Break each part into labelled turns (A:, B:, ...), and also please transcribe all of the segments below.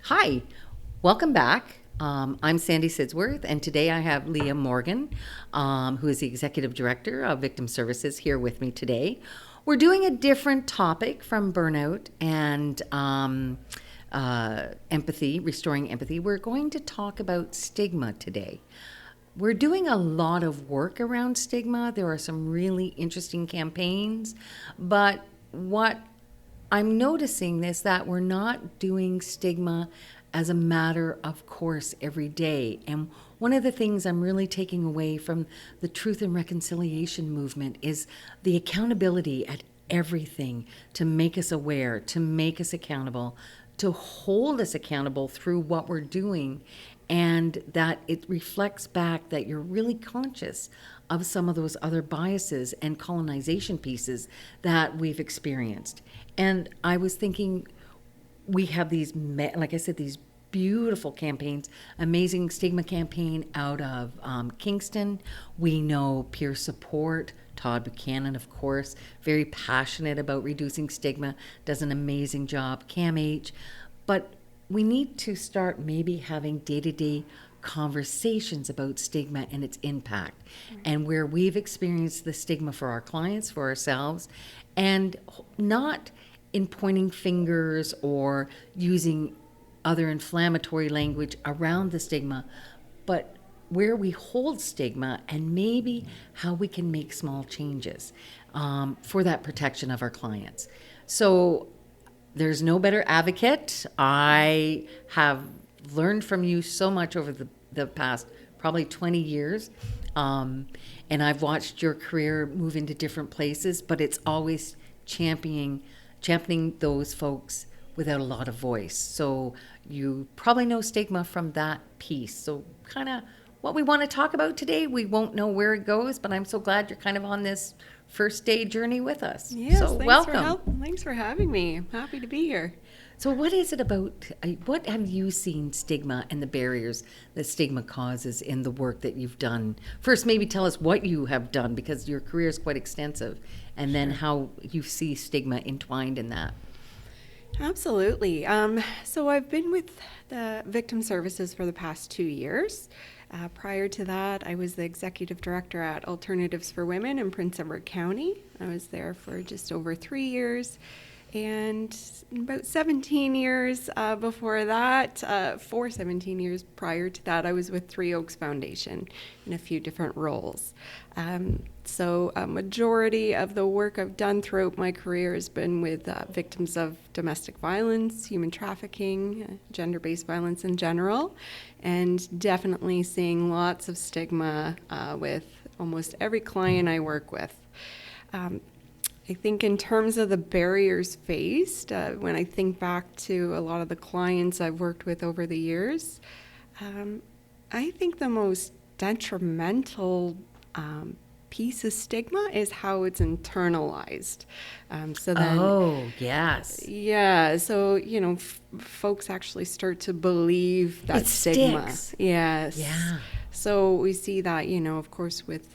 A: Hi, welcome back. I'm Sandy Sidsworth, and today I have Leah Morgan, who is the Executive Director of Victim Services, here with me today. We're doing a different topic from burnout and empathy, restoring empathy. We're going to talk about stigma today. We're doing a lot of work around stigma. There are some really interesting campaigns, but what I'm noticing is that we're not doing stigma as a matter of course every day. And one of the things I'm really taking away from the Truth and Reconciliation movement is the accountability at everything to make us aware, to make us accountable, to hold us accountable through what we're doing, and that it reflects back that you're really conscious of some of those other biases and colonization pieces that we've experienced. And I was thinking, we have these, like I said, these beautiful campaigns, amazing stigma campaign out of Kingston. We know peer support. Todd Buchanan, of course, very passionate about reducing stigma, does an amazing job. Cam H. But we need to start maybe having day-to-day conversations about stigma and its impact, and where we've experienced the stigma for our clients, for ourselves, and not in pointing fingers or using other inflammatory language around the stigma, but where we hold stigma and maybe how we can make small changes for that protection of our clients. So there's no better advocate. I have learned from you so much over the past probably 20 years. And I've watched your career move into different places, but it's always championing those folks without a lot of voice. So you probably know stigma from that piece. So kind of what we want to talk about today, we won't know where it goes, but I'm so glad you're kind of on this first day journey with us.
B: Yes,
A: so
B: thanks
A: welcome.
B: Thanks for having me. I'm happy to be here.
A: So what is it about, what have you seen stigma and the barriers that stigma causes in the work that you've done? First, maybe tell us what you have done, because your career is quite extensive, and then how you see stigma entwined in that.
B: Absolutely. So I've been with the Victim Services for the past 2 years. Prior to that, I was the executive director at Alternatives for Women in Prince Edward County. I was there for just over 3 years. And about 17 years before that, for 17 years prior to that, I was with Three Oaks Foundation in a few different roles. So a majority of the work I've done throughout my career has been with victims of domestic violence, human trafficking, gender-based violence in general, and definitely seeing lots of stigma with almost every client I work with. I think in terms of the barriers faced, when I think back to a lot of the clients I've worked with over the years, I think the most detrimental piece of stigma is how it's internalized.
A: Oh, yes.
B: Yeah, so, folks actually start to believe that
A: It
B: stigma.
A: sticks.
B: Yes.
A: Yeah.
B: So we see that, of course, with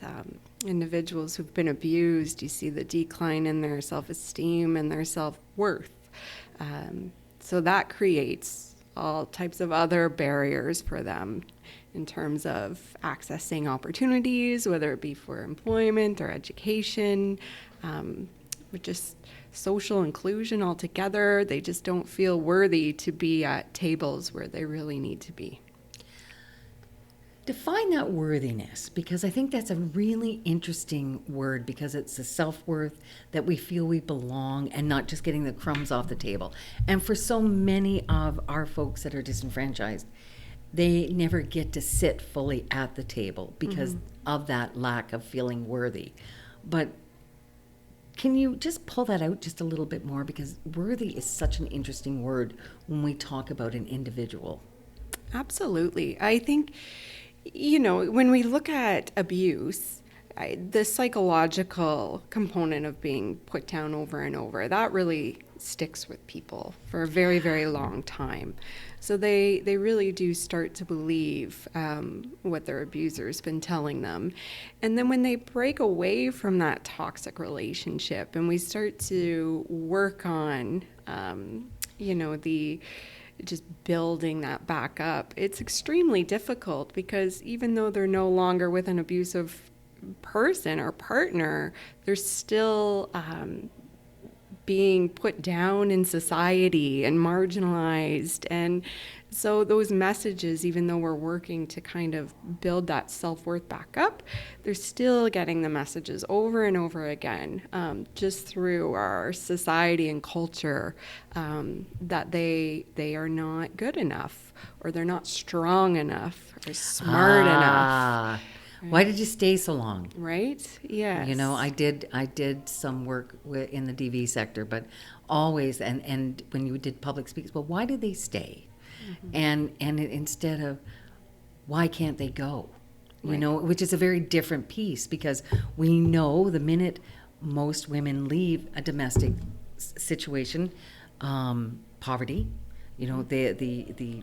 B: individuals who've been abused, you see the decline in their self-esteem and their self-worth. So that creates all types of other barriers for them in terms of accessing opportunities, whether it be for employment or education, with just social inclusion altogether. They just don't feel worthy to be at tables where they really need to be.
A: Define that worthiness, because I think that's a really interesting word, because it's the self-worth, that we feel we belong and not just getting the crumbs off the table. And for so many of our folks that are disenfranchised, they never get to sit fully at the table because of that lack of feeling worthy. But can you just pull that out just a little bit more? Because worthy is such an interesting word when we talk about an individual.
B: Absolutely. I think, when we look at abuse, the psychological component of being put down over and over, that really sticks with people for a very, very long time. So they really do start to believe what their abuser's been telling them. And then when they break away from that toxic relationship and we start to work on, the just building that back up, it's extremely difficult because even though they're no longer with an abusive person or partner, they're still being put down in society and marginalized. And so those messages, even though we're working to kind of build that self-worth back up, they're still getting the messages over and over again, just through our society and culture, that they are not good enough, or they're not strong enough, or smart enough.
A: Why did you stay so long?
B: Right? Yes.
A: You know, I did some work in the DV sector, but always, and when you did public speaks, well, why did they stay? And instead of, why can't they go? You know, which is a very different piece, because we know the minute most women leave a domestic situation, poverty, you know, the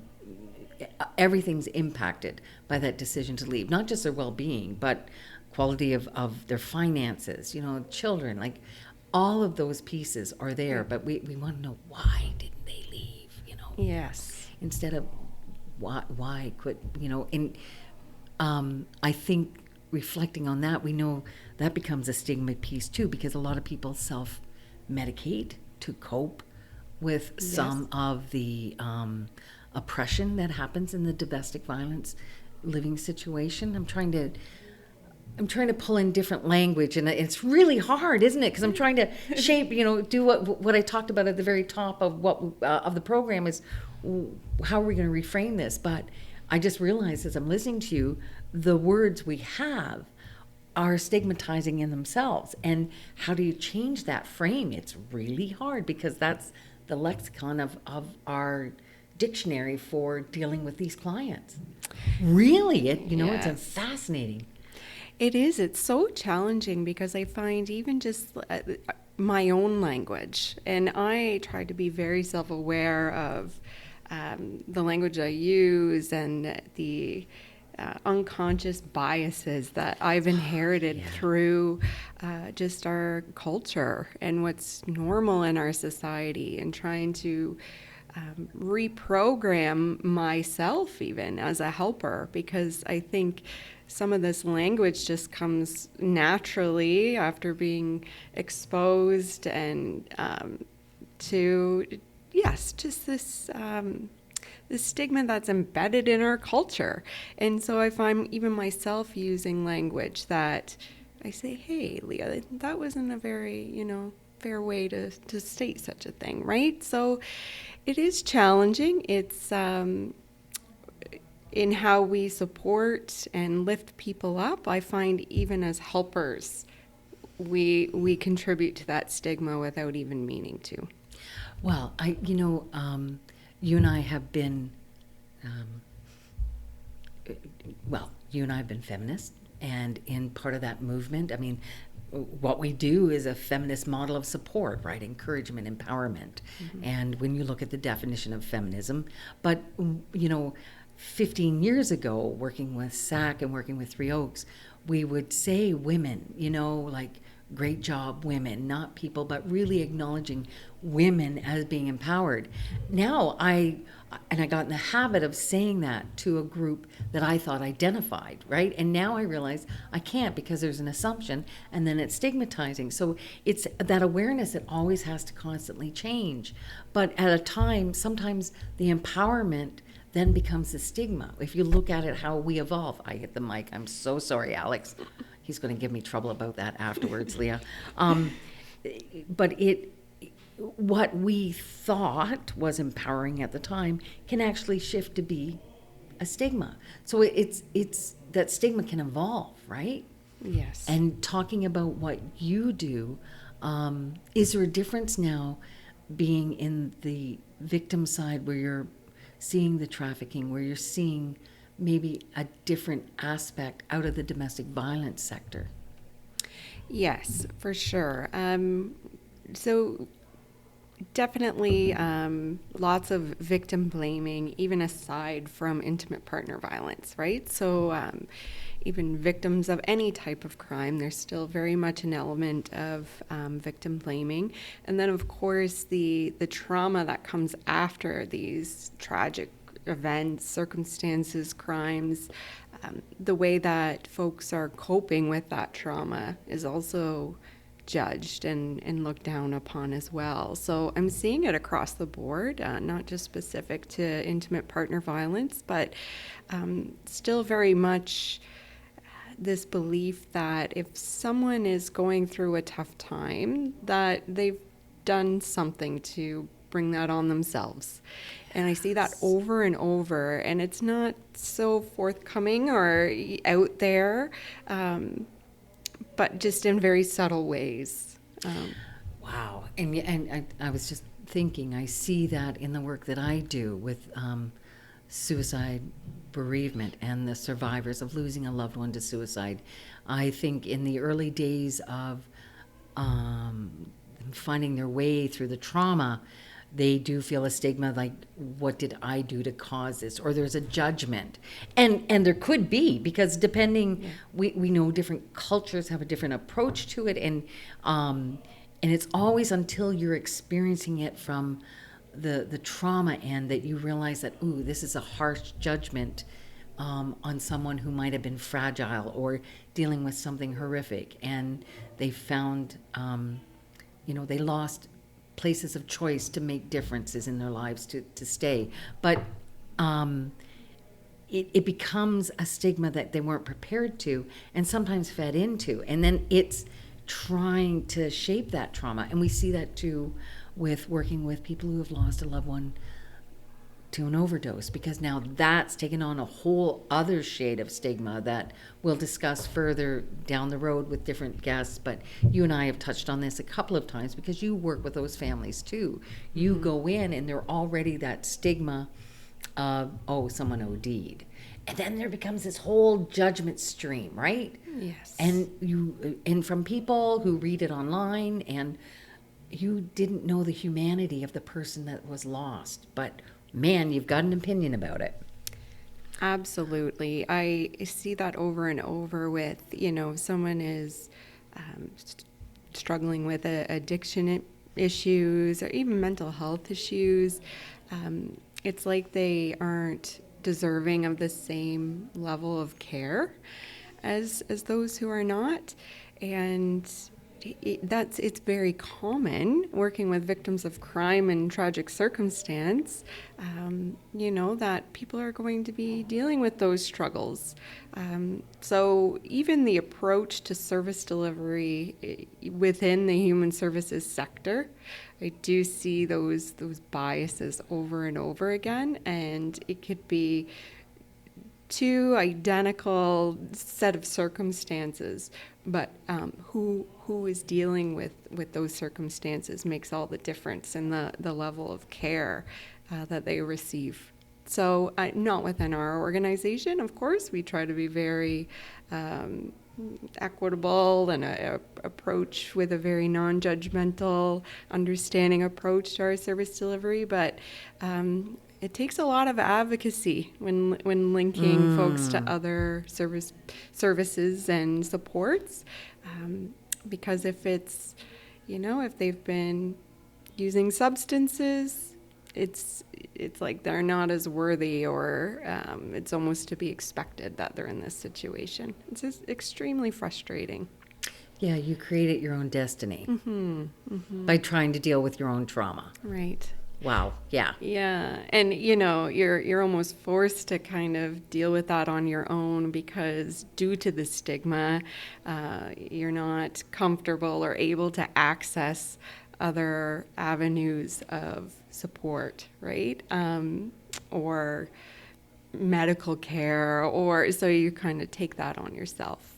A: everything's impacted by that decision to leave. Not just their well-being, but quality of their finances, you know, children, like all of those pieces are there. But we want to know, why didn't they leave, you know?
B: Yes.
A: Instead of why could, you know, and I think reflecting on that, we know that becomes a stigma piece too, because a lot of people self-medicate to cope with some of the oppression that happens in the domestic violence living situation. I'm trying to pull in different language, and it's really hard, isn't it? Because I'm trying to shape, you know, do what I talked about at the very top of what of the program is, how are we going to reframe this? But I just realized as I'm listening to you, the words we have are stigmatizing in themselves. And how do you change that frame? It's really hard, because that's the lexicon of our dictionary for dealing with these clients. Really, it's fascinating.
B: It is. It's so challenging, because I find even just my own language, and I try to be very self-aware of the language I use and the unconscious biases that I've inherited through just our culture and what's normal in our society, and trying to reprogram myself even as a helper, because I think some of this language just comes naturally after being exposed and to just this stigma that's embedded in our culture. And so I find even myself using language that I say, hey, Leah, that wasn't a very, fair way to state such a thing, right? So it is challenging. It's in how we support and lift people up. I find even as helpers, we contribute to that stigma without even meaning to.
A: Well, you and I have been, you and I have been feminists, and in part of that movement, I mean, what we do is a feminist model of support, right? Encouragement, empowerment. Mm-hmm. And when you look at the definition of feminism, but, 15 years ago, working with SAC and working with Three Oaks, we would say women, like great job women, not people, but really acknowledging women as being empowered. Now I got in the habit of saying that to a group that I thought identified, right? And now I realize I can't, because there's an assumption, and then it's stigmatizing. So it's that awareness that always has to constantly change. But at a time, sometimes the empowerment then becomes the stigma. If you look at it, how we evolve. I hit the mic. I'm so sorry, Alex. He's going to give me trouble about that afterwards, Leah. But what we thought was empowering at the time can actually shift to be a stigma. So it's that stigma can evolve, right?
B: Yes.
A: And talking about what you do, is there a difference now being in the victim side, where you're seeing the trafficking, where you're seeing maybe a different aspect out of the domestic violence sector?
B: Yes, for sure. So Definitely lots of victim blaming, even aside from intimate partner violence, right? So even victims of any type of crime, there's still very much an element of victim blaming. And then, of course, the trauma that comes after these tragic events, circumstances, crimes, the way that folks are coping with that trauma is also judged and looked down upon as well. So I'm seeing it across the board, not just specific to intimate partner violence, but still very much this belief that if someone is going through a tough time, that they've done something to bring that on themselves. And I see that over and over, and it's not so forthcoming or out there, but just in very subtle ways.
A: Wow. And I was just thinking, I see that in the work that I do with suicide bereavement and the survivors of losing a loved one to suicide. I think in the early days of finding their way through the trauma, they do feel a stigma, like, what did I do to cause this? Or there's a judgment. And there could be, because depending, we know different cultures have a different approach to it. And it's always until you're experiencing it from the trauma end that you realize that, ooh, this is a harsh judgment on someone who might have been fragile or dealing with something horrific. And they found, they lost places of choice to make differences in their lives to stay. But it becomes a stigma that they weren't prepared to and sometimes fed into. And then it's trying to shape that trauma. And we see that too with working with people who have lost a loved one to an overdose, because now that's taken on a whole other shade of stigma that we'll discuss further down the road with different guests. But you and I have touched on this a couple of times because you work with those families too. You go in and they're already that stigma of, oh, someone OD'd. And then there becomes this whole judgment stream, right?
B: Yes.
A: And from people who read it online, and you didn't know the humanity of the person that was lost, but man, you've got an opinion about it.
B: Absolutely. I see that over and over with, someone is struggling with addiction issues or even mental health issues. It's like they aren't deserving of the same level of care as those who are not. And it's very common working with victims of crime and tragic circumstance, that people are going to be dealing with those struggles. So even the approach to service delivery within the human services sector, I do see those biases over and over again, and it could be two identical set of circumstances, but who is dealing with those circumstances makes all the difference in the level of care that they receive. So not within our organization, of course, we try to be very equitable and approach with a very non-judgmental, understanding approach to our service delivery, but it takes a lot of advocacy when linking folks to other services and supports, because if it's, if they've been using substances, it's like they're not as worthy, or it's almost to be expected that they're in this situation. It's just extremely frustrating.
A: Yeah, you created your own destiny by trying to deal with your own trauma.
B: Right.
A: Wow. Yeah.
B: Yeah. And, you're almost forced to kind of deal with that on your own because due to the stigma, you're not comfortable or able to access other avenues of support, right? Or medical care, or so you kind of take that on yourself.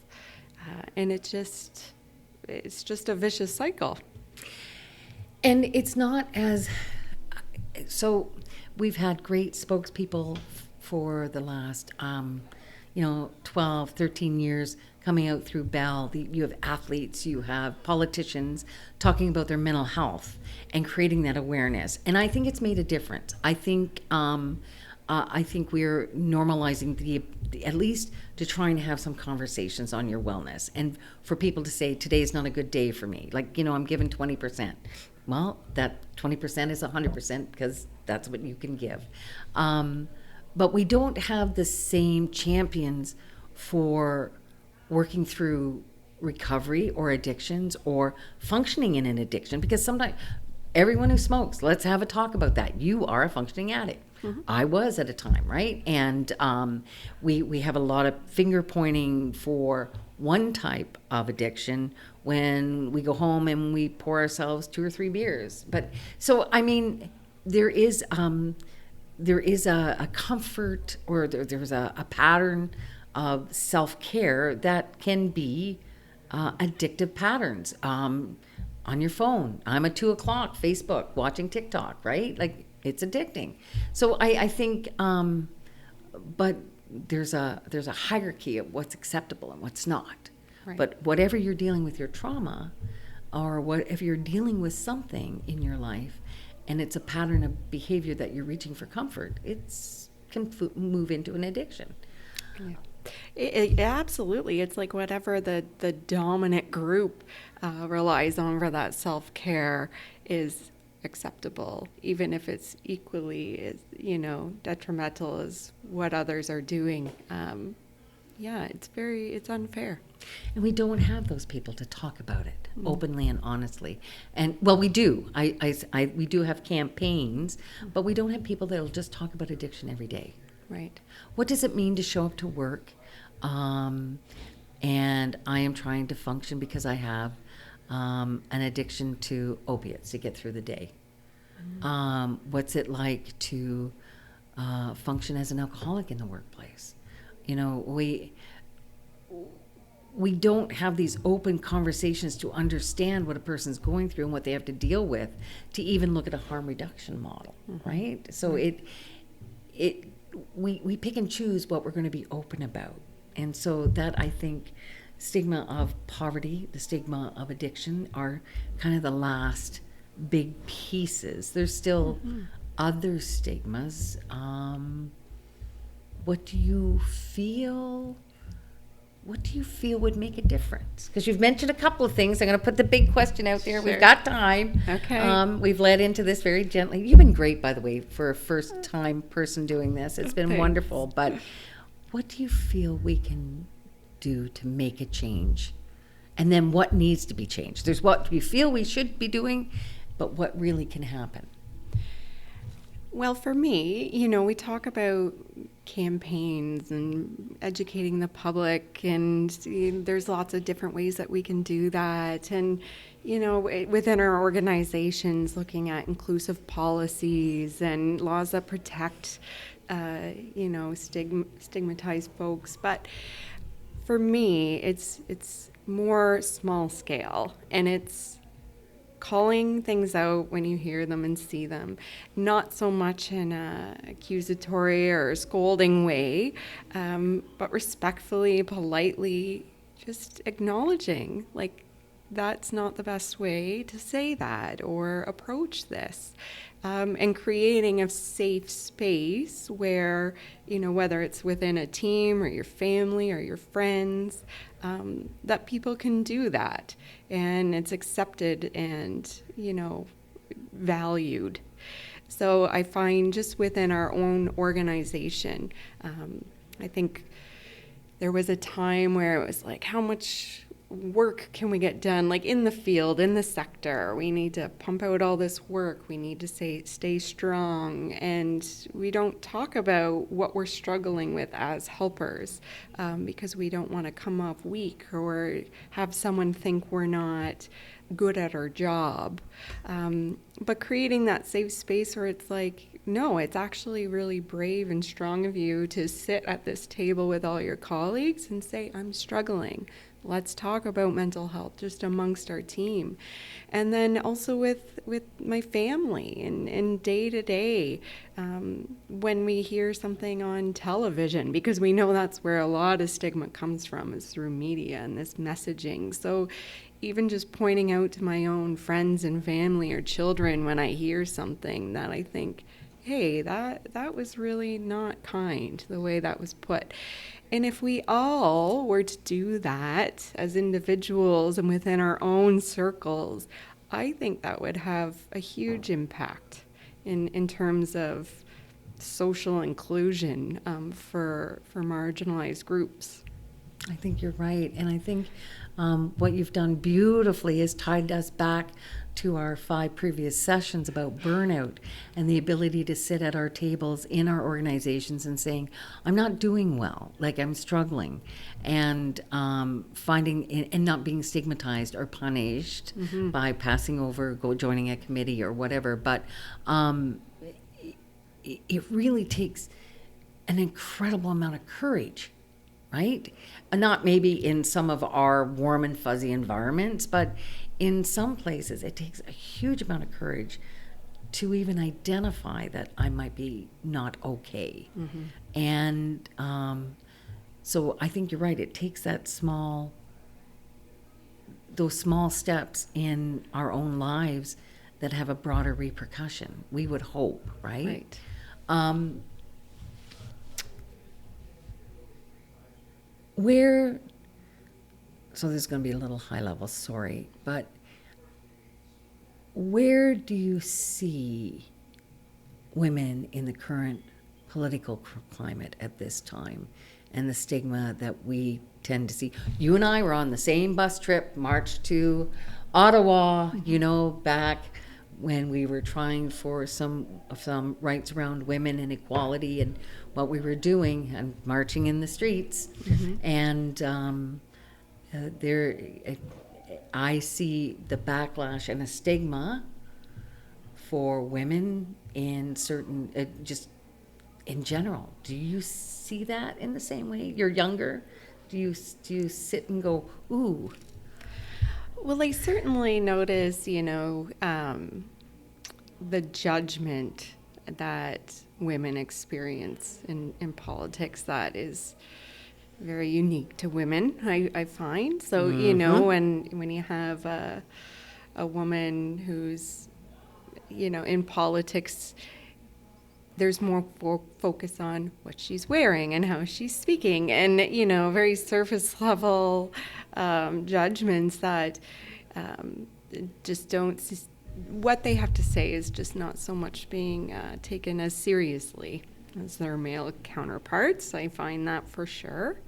B: And it's just a vicious cycle.
A: And it's not as... So we've had great spokespeople for the last, 12, 13 years coming out through Bell. You have athletes, you have politicians talking about their mental health and creating that awareness. And I think it's made a difference. I think we're normalizing at least to trying to have some conversations on your wellness, and for people to say today is not a good day for me. Like, I'm given 20%. Well, that 20% is 100% because that's what you can give. But we don't have the same champions for working through recovery or addictions or functioning in an addiction, because sometimes everyone who smokes, let's have a talk about that. You are a functioning addict. Mm-hmm. I was at a time, right? And we have a lot of finger pointing for one type of addiction when we go home and we pour ourselves 2 or 3 beers. But so, I mean, there is a comfort, or there's a pattern of self-care that can be addictive patterns. On your phone, I'm at 2:00 Facebook watching TikTok, right? Like, it's addicting. So I think, but there's a hierarchy of what's acceptable and what's not. Right. But whatever you're dealing with your trauma, or whatever you're dealing with something in your life, and it's a pattern of behavior that you're reaching for comfort, can move into an addiction.
B: Yeah. It absolutely. It's like whatever the dominant group relies on for that self-care is acceptable, even if it's equally as, detrimental as what others are doing. It's unfair.
A: And we don't have those people to talk about it openly and honestly. And well, we do. We do have campaigns, but we don't have people that will just talk about addiction every day.
B: Right.
A: What does it mean to show up to work? And I am trying to function because I have an addiction to opiates to get through the day. What's it like to function as an alcoholic in the workplace? We don't have these open conversations to understand what a person's going through and what they have to deal with to even look at a harm reduction model, right? So we pick and choose what we're going to be open about. And so that, I think, stigma of poverty, the stigma of addiction are kind of the last big pieces. There's still other stigmas. What do you feel would make a difference? Because you've mentioned a couple of things. I'm going to put the big question out there. Sure. We've got time.
B: Okay.
A: We've led into this very gently. You've been great, by the way, for a first-time person doing this. It's been wonderful. But what do you feel we can do to make a change? And then what needs to be changed? There's what we feel we should be doing, but what really can happen?
B: Well, for me, we talk about campaigns and educating the public, and there's lots of different ways that we can do that. And, within our organizations, looking at inclusive policies and laws that protect, stigmatized folks. But for me, it's more small scale, and it's calling things out when you hear them and see them, not so much in a accusatory or scolding way, but respectfully, politely, just acknowledging, like, that's not the best way to say that or approach this, and creating a safe space where, whether it's within a team or your family or your friends, that people can do that and it's accepted and, valued. So I find just within our own organization, I think there was a time where it was like, how much work can we get done, like in the field, in the sector? We need to pump out all this work. We need to stay strong. And we don't talk about what we're struggling with as helpers, because we don't want to come off weak or have someone think we're not good at our job. But creating that safe space where it's like, no, it's actually really brave and strong of you to sit at this table with all your colleagues and say, I'm struggling. Let's talk about mental health just amongst our team. And then also with my family and day to day, when we hear something on television, because we know that's where a lot of stigma comes from, is through media and this messaging. So even just pointing out to my own friends and family or children when I hear something that I think, hey, that was really not kind, the way that was put. And if we all were to do that as individuals and within our own circles, I think that would have a huge impact in terms of social inclusion for marginalized groups.
A: I think you're right. And I think what you've done beautifully is tied us back to our 5 previous sessions about burnout and the ability to sit at our tables in our organizations and saying, I'm not doing well, like I'm struggling, and finding and not being stigmatized or punished by passing over, joining a committee or whatever. But it really takes an incredible amount of courage, right? Not maybe in some of our warm and fuzzy environments, but in some places it takes a huge amount of courage to even identify that I might be not okay. And so I think you're right. It takes those small steps in our own lives that have a broader repercussion. We would hope, right? So this is going to be a little high level, sorry, but where do you see women in the current political climate at this time and the stigma that we tend to see? You and I were on the same bus trip, marched to Ottawa, back when we were trying for some rights around women and equality and what we were doing and marching in the streets. And I see the backlash and a stigma for women in certain, just in general. Do you see that in the same way? You're younger. Do you sit and go, ooh?
B: Well, I certainly notice, the judgment that women experience in politics that is very unique to women, I find. So, when you have a woman who's, in politics, there's more focus on what she's wearing and how she's speaking and, very surface level judgments that just don't, what they have to say is just not so much being taken as seriously as their male counterparts. I find that for sure.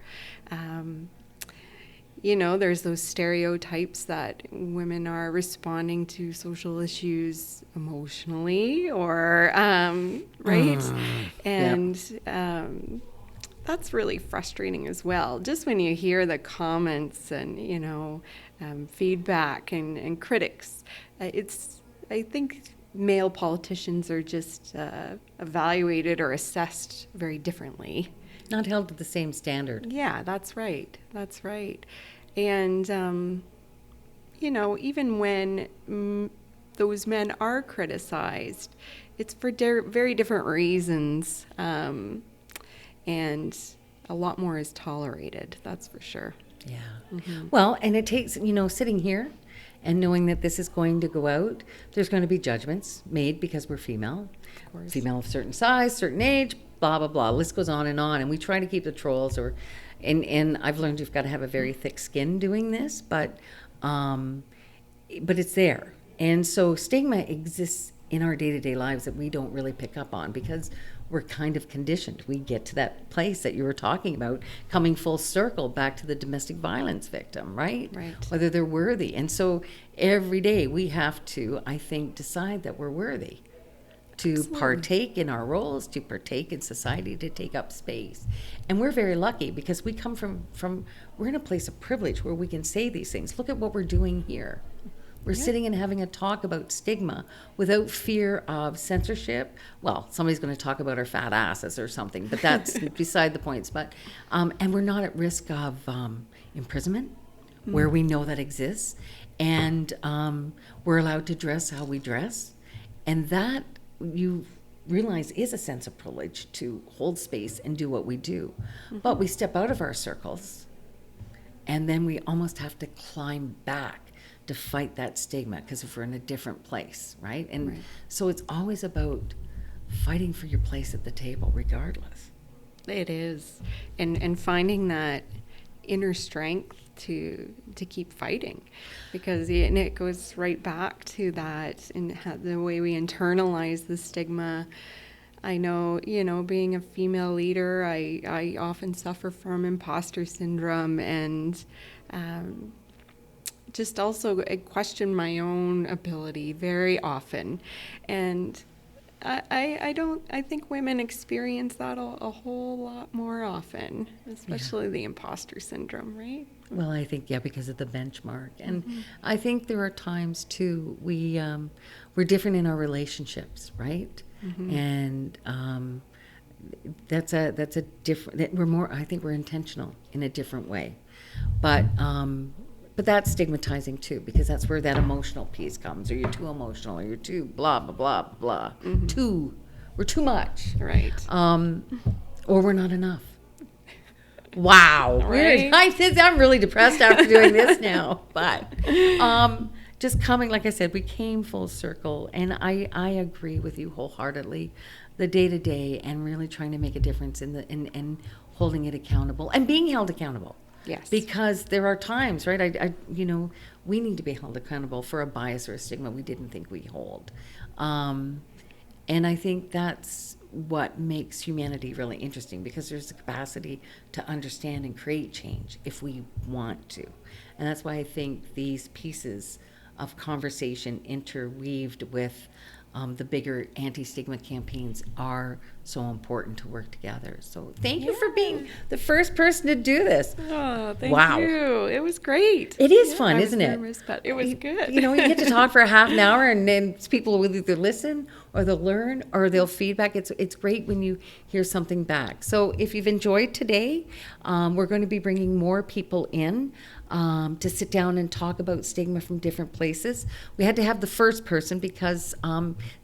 B: There's those stereotypes that women are responding to social issues emotionally or, right? And that's really frustrating as well. Just when you hear the comments and, feedback and critics, I think male politicians are just evaluated or assessed very differently.
A: Not held to the same standard.
B: Yeah, that's right. That's right. And, even when those men are criticized, it's for very different reasons. And a lot more is tolerated, that's for sure.
A: Yeah. Well, and it takes, sitting here and knowing that this is going to go out, there's going to be judgments made because we're female.
B: Of course.
A: Female of certain size, certain age, blah, blah, blah. List goes on. And we try to keep the trolls and I've learned you've got to have a very thick skin doing this, but it's there. And so stigma exists in our day-to-day lives that we don't really pick up on because we're kind of conditioned. We get to that place that you were talking about, coming full circle back to the domestic violence victim, right?
B: Right.
A: Whether they're worthy. And so every day we have to, I think, decide that we're worthy to
B: Absolutely.
A: partake in our roles, to partake in society, to take up space. And we're very lucky because we come from we're in a place of privilege where we can say these things. Look at what we're doing here. We're sitting and having a talk about stigma without fear of censorship. Well, somebody's going to talk about our fat asses or something, but that's beside the points. But and we're not at risk of imprisonment. where we know that exists, and we're allowed to dress how we dress, and that you realize is a sense of privilege to hold space and do what we do. But we step out of our circles, and then we almost have to climb back to fight that stigma, because if we're in a different place, right? And so it's always about fighting for your place at the table regardless.
B: It is. And finding that inner strength to keep fighting, because it goes right back to that, and the way we internalize the stigma. I know, being a female leader, I often suffer from imposter syndrome, and just also I question my own ability very often. And I think women experience that a whole lot more often, especially the imposter syndrome, right?
A: Well, I think, because of the benchmark. And I think there are times too, we're different in our relationships, right? And that's a different, I think we're intentional in a different way. But that's stigmatizing too, because that's where that emotional piece comes. Or you're too emotional, or you're too blah, blah, blah, blah. We're too much.
B: Right.
A: Or we're not enough. Wow.
B: Right.
A: I'm really depressed after doing this now. But just coming, like I said, we came full circle. And I agree with you wholeheartedly. The day-to-day, and really trying to make a difference in holding it accountable and being held accountable.
B: Yes.
A: Because there are times, right? We need to be held accountable for a bias or a stigma we didn't think we hold. And I think that's what makes humanity really interesting, because there's the capacity to understand and create change if we want to. And that's why I think these pieces of conversation interweaved with the bigger anti-stigma campaigns are so important to work together. So thank you for being the first person to do this.
B: Oh, thank you. It was great.
A: It is fun, isn't it?
B: Nervous, but it was good.
A: You get to talk for a half an hour, and then people will either listen or they'll learn or they'll feedback. It's great when you hear something back. So if you've enjoyed today, we're going to be bringing more people in to sit down and talk about stigma from different places. We had to have the first person because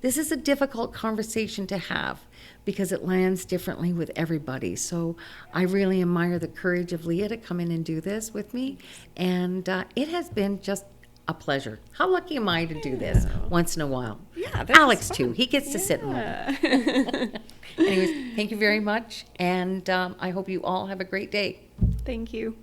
A: this is a difficult conversation to have, because it lands differently with everybody. So I really admire the courage of Leah to come in and do this with me. And it has been just a pleasure. How lucky am I to do this once in a while?
B: Yeah,
A: Alex too. He gets to sit and learn. Anyways, thank you very much. And I hope you all have a great day.
B: Thank you.